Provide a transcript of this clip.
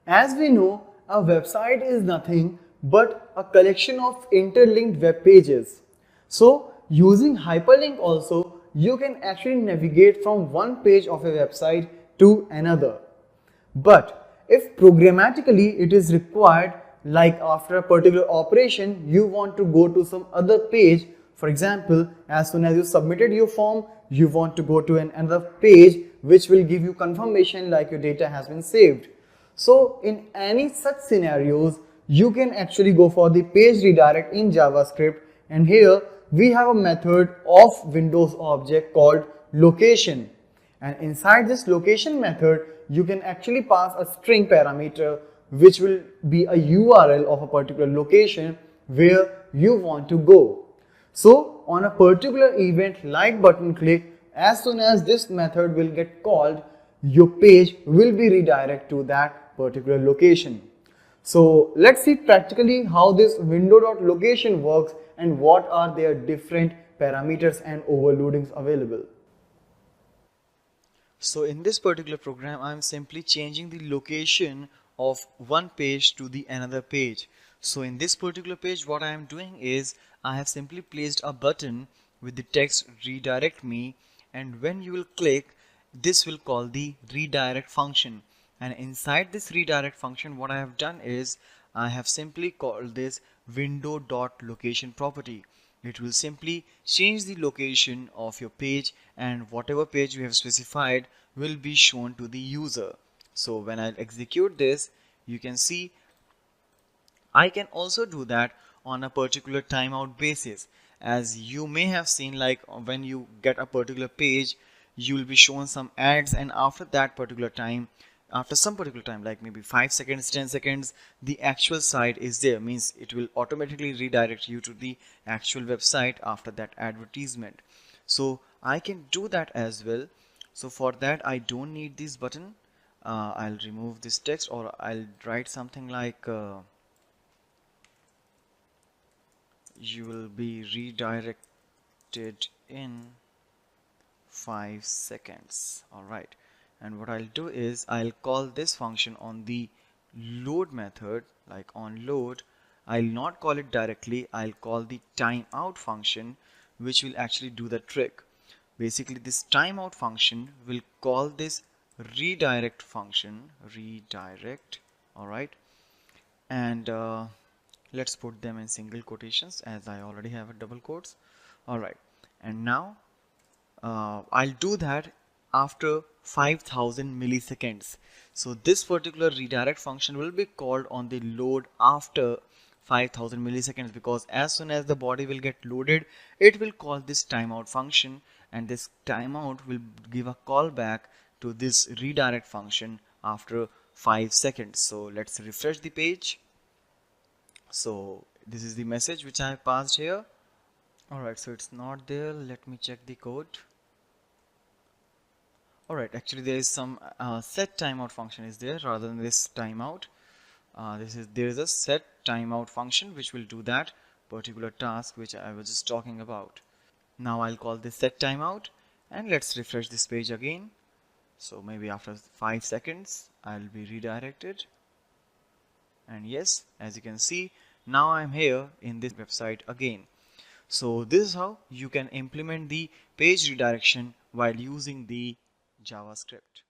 As we know, a website is nothing but a collection of interlinked web pages. So using hyperlink also, you can actually navigate from one page of a website to another. But if programmatically it is required, like after a particular operation, you want to go to some other page. For example, as soon as you submitted your form, you want to go to another page which will give you confirmation like your data has been saved. So in any such scenarios, you can actually go for the page redirect in JavaScript, and here we have a method of Windows object called location, and inside this location method you can actually pass a string parameter which will be a URL of a particular location where you want to go. So on a particular event like button click, as soon as this method will get called, your page will be redirected to that particular location. So let's see practically how this window.location works and what are their different parameters and overloadings available. So in this particular program, I am simply changing the location of one page to the another page. So in this particular page, what I am doing is I have simply placed a button with the text redirect me, and when you will click, this will call the redirect function. And inside this redirect function, what I have done is I have simply called this window.location property. It will simply change the location of your page, and whatever page you have specified will be shown to the user. So when I execute this, you can see I can also do that on a particular timeout basis. As you may have seen, like when you get a particular page, you will be shown some ads, and after that particular time, after some particular time, like maybe 5 seconds, 10 seconds, the actual site is there, means it will automatically redirect you to the actual website after that advertisement. So I can do that as well. So for that I don't need this button. I'll remove this text, or I'll write something like you will be redirected in 5 seconds. Alright, and what I'll do is I'll call this function on the load method, like on load. I'll not call it directly, I'll call the timeout function, which will actually do the trick. Basically this timeout function will call this redirect function, redirect. Alright, and let's put them in single quotations as I already have a double quotes. Alright, and now I'll do that after 5000 milliseconds. So this particular redirect function will be called on the load after 5000 milliseconds, because as soon as the body will get loaded, it will call this timeout function, and this timeout will give a callback to this redirect function after 5 seconds. So let's refresh the page. So this is the message which I have passed here. Alright, so it's not there. Let me check the code. Alright, actually there is some set timeout function is there rather than this timeout. There is a set timeout function which will do that particular task which I was just talking about. Now I'll call this set timeout, and let's refresh this page again. So maybe after 5 seconds I'll be redirected, and yes, as you can see, now I'm here in this website again. So this is how you can implement the page redirection while using the JavaScript.